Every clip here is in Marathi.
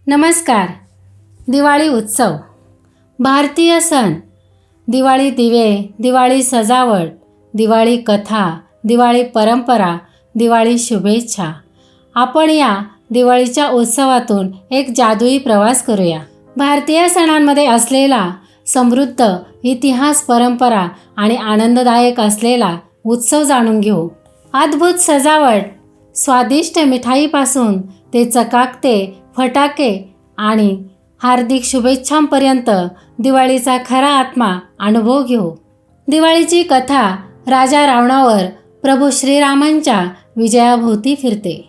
नमस्कार. दिवाळी उत्सव, भारतीय सण. दिवाळी दिवे, दिवाळी सजावट, दिवाळी कथा, दिवाळी परंपरा, दिवाळी शुभेच्छा. आपण या दिवाळीच्या उत्सवातून एक जादुई प्रवास करूया. भारतीय सणांमध्ये असलेला समृद्ध इतिहास, परंपरा आणि आनंददायक असलेला उत्सव जाणून घेऊ. अद्भुत सजावट, स्वादिष्ट मिठाईपासून ते चकाकते फटाके आणि हार्दिक शुभेच्छांपर्यंत दिवाळीचा खरा आत्मा अनुभव घेऊ. दिवाळीची कथा राजा रावणावर प्रभू श्रीरामांच्या विजयाभोवती फिरते.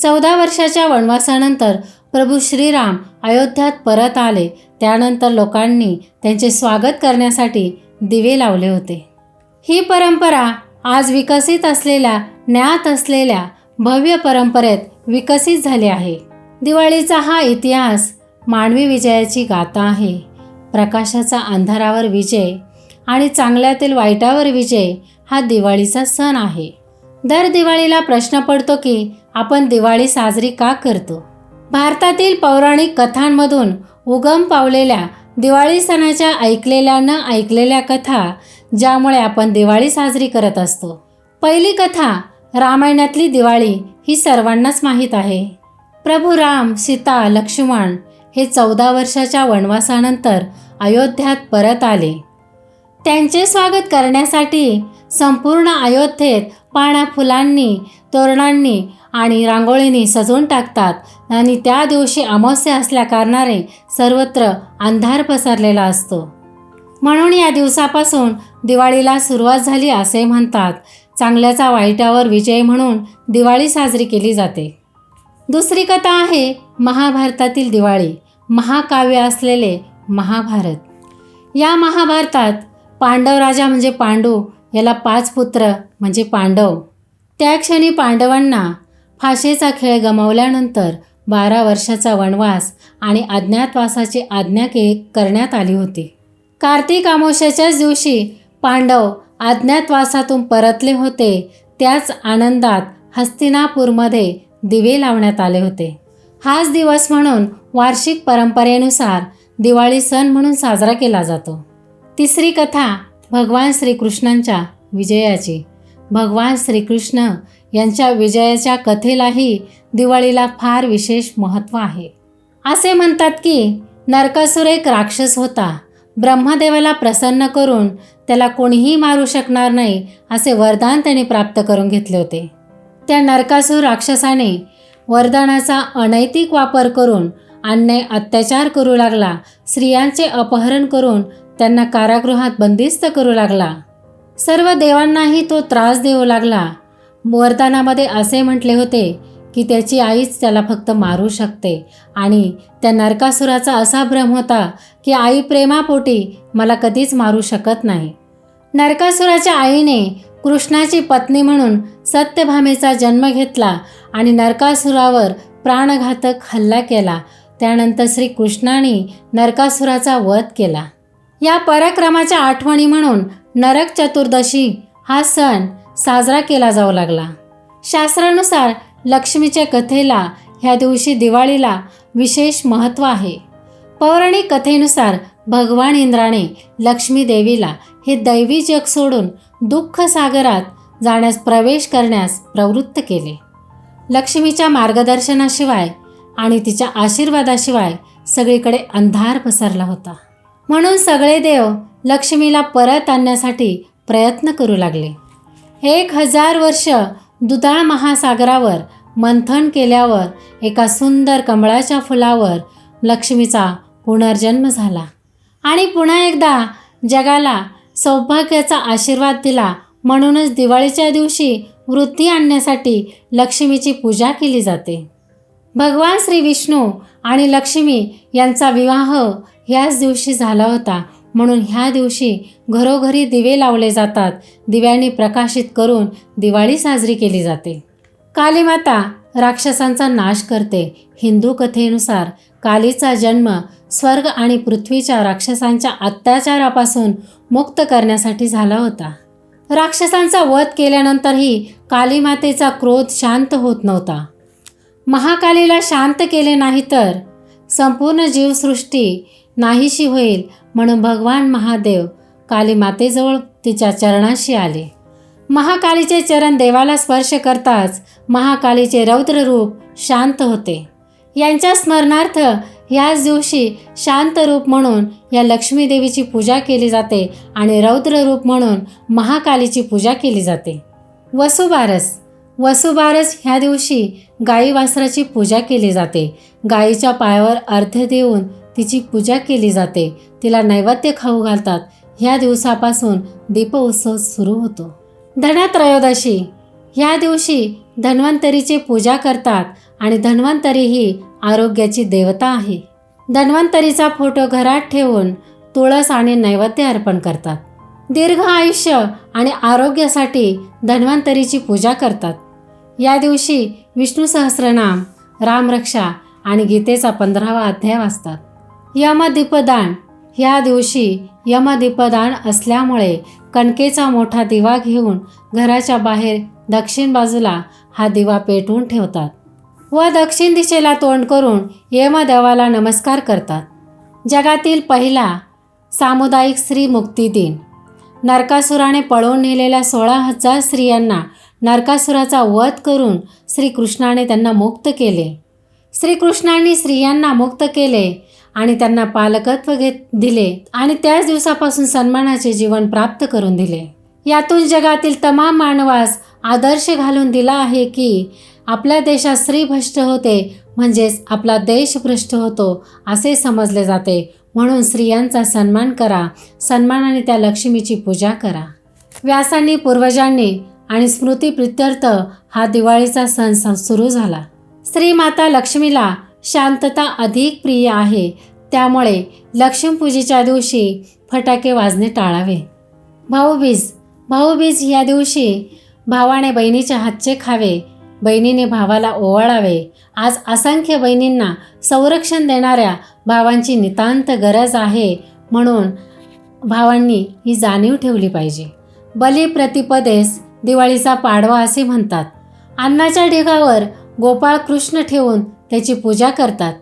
14 वर्षाच्या वनवासानंतर प्रभू श्रीराम अयोध्यात परत आले. त्यानंतर लोकांनी त्यांचे स्वागत करण्यासाठी दिवे लावले होते. ही परंपरा आज विकसित असलेल्या, ज्ञात असलेल्या भव्य परंपरेत विकसित झाली आहे. दिवाळीचा हा इतिहास मानवी विजयाची गाथा आहे. प्रकाशाचा अंधारावर विजय आणि चांगल्यातील वाईटावर विजय हा दिवाळीचा सण आहे. दर दिवाळीला प्रश्न पडतो की आपण दिवाळी साजरी का करतो? भारतातील पौराणिक कथांमधून उगम पावलेल्या दिवाळी सणाच्या ऐकलेल्या न ऐकलेल्या कथा, ज्यामुळे आपण दिवाळी साजरी करत असतो. पहिली कथा रामायणातली दिवाळी ही सर्वांनाच माहीत आहे. प्रभू राम, सीता, लक्ष्मण हे 14 वर्षाच्या वनवासानंतर अयोध्यात परत आले. त्यांचे स्वागत करण्यासाठी संपूर्ण अयोध्येत पाना फुलांनी, तोरणांनी आणि रांगोळींनी सजवून टाकतात आणि त्या दिवशी अमावस्या असल्याकारणाने सर्वत्र अंधार पसरलेला असतो. म्हणून या दिवसापासून दिवाळीला सुरुवात झाली असे म्हणतात. चांगल्याचा वाईटावर विजय म्हणून दिवाळी साजरी केली जाते. दुसरी कथा आहे महाभारतातील दिवाळी. महाकाव्य असलेले महाभारत. या महाभारतात पांडव राजा म्हणजे पांडू याला 5 पुत्र म्हणजे पांडव. त्या क्षणी पांडवांना फाशीचा खेळ गमावल्यानंतर 12 वर्षाचा वनवास आणि अज्ञातवासाची आज्ञा करण्यात आली होती. कार्तिक अमावस्येच्याच दिवशी पांडव अज्ञातवासातून परतले होते. त्याच आनंदात हस्तिनापूरमध्ये दिवे लावण्यात आले होते. हाच दिवस म्हणून वार्षिक परंपरेनुसार दिवाळी सण म्हणून साजरा केला जातो. तिसरी कथा भगवान श्रीकृष्णांच्या विजयाची. भगवान श्रीकृष्ण यांच्या विजयाच्या कथेलाही दिवाळीला फार विशेष महत्त्व आहे. असे म्हणतात की नरकासुर एक राक्षस होता. ब्रह्मदेवाला प्रसन्न करून त्याला कोणीही मारू शकणार नाही असे वरदान त्याने प्राप्त करून घेतले होते. त्या नरकासुर राक्षसाने वरदानाचा अनैतिक वापर करून अन्याय अत्याचार करू लागला. स्त्रियांचे अपहरण करून त्यांना कारागृहात बंदिस्त करू लागला. सर्व देवांनाही तो त्रास देऊ लागला. वरदानामध्ये असे म्हटले होते की त्याची आईच त्याला फक्त मारू शकते आणि त्या नरकासुराचा असा भ्रम होता की आई प्रेमापोटी मला कधीच मारू शकत नाही. नरकासुराच्या आईने कृष्णाची पत्नी म्हणून सत्यभामेचा जन्म घेतला आणि नरकासुरावर प्राणघातक हल्ला केला. त्यानंतर श्रीकृष्णाने नरकासुराचा वध केला. या पराक्रमाच्या आठवणी म्हणून नरक चतुर्दशी हा सण साजरा केला जाऊ लागला. शास्त्रानुसार लक्ष्मीच्या कथेला ह्या दिवशी दिवाळीला विशेष महत्त्व आहे. पौराणिक कथेनुसार भगवान इंद्राने लक्ष्मी देवीला हे दैवी जग सोडून दुःख सागरात जाण्यास प्रवेश करण्यास प्रवृत्त केले. लक्ष्मीच्या मार्गदर्शनाशिवाय आणि तिच्या आशीर्वादाशिवाय सगळीकडे अंधार पसरला होता. म्हणून सगळे देव लक्ष्मीला परत आणण्यासाठी प्रयत्न करू लागले. 1000 वर्ष दुधाळ महासागरावर मंथन केल्यावर एका सुंदर कमळाच्या फुलावर लक्ष्मीचा पुनर्जन्म झाला आणि पुन्हा एकदा जगाला सौभाग्याचा आशीर्वाद दिला. म्हणूनच दिवाळीच्या दिवशी वृद्धी आणण्यासाठी लक्ष्मीची पूजा केली जाते. भगवान श्री विष्णू आणि लक्ष्मी यांचा विवाह ह्याच दिवशी झाला होता. म्हणून ह्या दिवशी घरोघरी दिवे लावले जातात. दिव्यांनी प्रकाशित करून दिवाळी साजरी केली जाते. कालीमाता राक्षसांचा नाश करते. हिंदू कथेनुसार कालीचा जन्म स्वर्ग आणि पृथ्वीच्या राक्षसांच्या अत्याचारापासून मुक्त करण्यासाठी झाला होता. राक्षसांचा वध केल्यानंतरही कालीमातेचा क्रोध शांत होत नव्हता. महाकालीला शांत केले नाही तर संपूर्ण जीवसृष्टी नाहीशी होईल म्हणून भगवान महादेव काली मातेजवळ तिच्या चरणाशी आले. महाकालीचे चरण देवाला स्पर्श करताच महाकालीचे रौद्र रूप शांत होते. यांच्या स्मरणार्थ याच दिवशी शांत रूप म्हणून या लक्ष्मी देवीची पूजा केली जाते आणि रौद्र रूप म्हणून महाकालीची पूजा केली जाते. वसुबारस ह्या दिवशी गाई वासराची पूजा केली जाते. गाईच्या पायावर अर्घ्य देऊन तिची पूजा केली जाते. तिला नैवेद्य खाऊ घालतात. ह्या दिवसापासून दीपोत्सव सुरू होतो. धनत्रयोदशी ह्या दिवशी धन्वंतरीची पूजा करतात आणि धन्वंतरी ही आरोग्याची देवता आहे. धन्वंतरीचा फोटो घरात ठेवून तुळस आणि नैवेद्य अर्पण करतात. दीर्घ आयुष्य आणि आरोग्यासाठी धन्वंतरीची पूजा करतात. या दिवशी विष्णू सहस्रनाम, रामरक्षा आणि गीतेचा 15वा अध्याय वाचतात. यमदीपदान ह्या दिवशी यमदीपदान असल्यामुळे कणकेचा मोठा दिवा घेऊन घराच्या बाहेर दक्षिण बाजूला हा दिवा पेटवून ठेवतात व दक्षिण दिशेला तोंड करून यमदेवाला नमस्कार करतात. जगातील पहिला सामुदायिक स्त्री मुक्ती दिन. नरकासुराने पळवून नेलेल्या 16,000 स्त्रियांना नरकासुराचा वध करून श्रीकृष्णाने त्यांना मुक्त केले. श्रीकृष्णांनी स्त्रियांना मुक्त केले आणि त्यांना पालकत्व दिले आणि त्याच दिवसापासून सन्मानाचे जीवन प्राप्त करून दिले. यातून जगातील तमाम मानवास आदर्श घालून दिला आहे की आपल्या देशात स्त्री भ्रष्ट होते म्हणजेच आपला देश भ्रष्ट होतो असे समजले जाते. म्हणून स्त्रियांचा सन्मान करा, सन्मानाने त्या लक्ष्मीची पूजा करा. व्यासांनी, पूर्वजांनी आणि स्मृतीप्रित्यर्थ हा दिवाळीचा सण सुरू झाला. श्री माता लक्ष्मीला शांतता अधिक प्रिय आहे. त्यामुळे लक्ष्मीपूजेच्या दिवशी फटाके वाजणे टाळावे. भाऊबीज या दिवशी भावाने बहिणीच्या हातचे खावे, बहिणीने भावाला ओवाळावे. आज असंख्य बहिणींना संरक्षण देणाऱ्या भावांची नितांत गरज आहे म्हणून भावांनी ही जाणीव ठेवली पाहिजे. बलिप्रतिपदेस दिवाळीचा पाडवा असे म्हणतात. अन्नाच्या ढिगावर गोपाळ कृष्ण ठेवून त्याची पूजा करतात.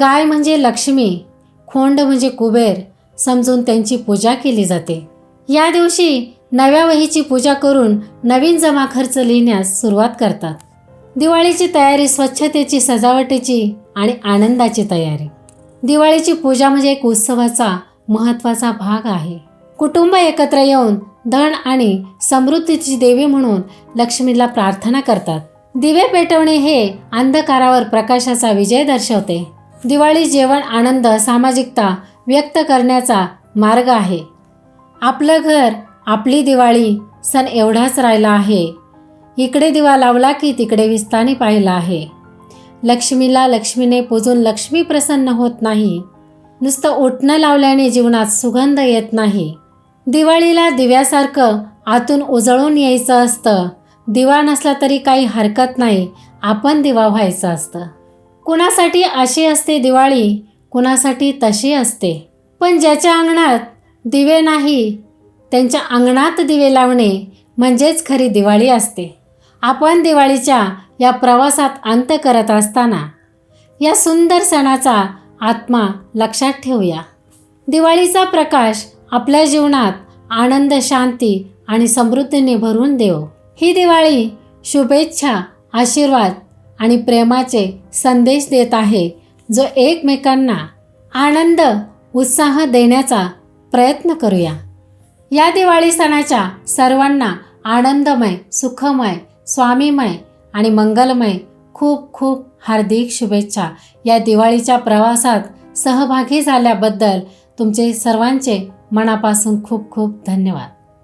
गाय म्हणजे लक्ष्मी, खोंड म्हणजे कुबेर समजून त्यांची पूजा केली जाते. या दिवशी नव्या वहीची पूजा करून नवीन जमा खर्च लिहिण्यास सुरुवात करतात. दिवाळीची तयारी स्वच्छतेची, सजावटीची आणि आनंदाची तयारी. दिवाळीची पूजा म्हणजे एक उत्सवाचा महत्त्वाचा भाग आहे. कुटुंब एकत्र येऊन धन आणि समृद्धीची देवी म्हणून लक्ष्मीला प्रार्थना करतात. दिवे पेटवणे हे अंधकारावर प्रकाशाचा विजय दर्शवते. दिवाळी जेवण, आनंद, सामाजिकता व्यक्त करण्याचा मार्ग आहे. आपलं घर, आपली दिवाळी सण एवढाच राहिला आहे. इकडे दिवा लावला की तिकडे विस्तानी पाहिला आहे. लक्ष्मीला लक्ष्मीने पूजून लक्ष्मी प्रसन्न होत नाही. नुसतं उठणं लावल्याने जीवनात सुगंध येत नाही. दिवाळीला दिव्यासारखं आतून उजळून यायचं असतं. दिवा नसला तरी काही हरकत नाही, आपण दिवा व्हायचं असतं. कुणासाठी अशी असते दिवाळी, कुणासाठी तशी असते. पण ज्याच्या अंगणात दिवे नाही त्यांच्या अंगणात दिवे लावणे म्हणजेच खरी दिवाळी असते. आपण दिवाळीच्या या प्रवासात अंत करत असताना या सुंदर सणाचा आत्मा लक्षात ठेवूया. दिवाळीचा प्रकाश आपल्या जीवनात आनंद, शांती आणि समृद्धीने भरून देव. ही दिवाळी शुभेच्छा, आशीर्वाद आणि प्रेमाचे संदेश देत आहे, जो एकमेकांना आनंद, उत्साह देण्याचा प्रयत्न करूया. या दिवाळी सणाच्या सर्वांना आनंदमय, सुखमय, स्वामीमय आणि मंगलमय खूप खूप हार्दिक शुभेच्छा. या दिवाळीच्या प्रवासात सहभागी झाल्याबद्दल तुमचे सर्वांचे मनापासून खूप खूप धन्यवाद.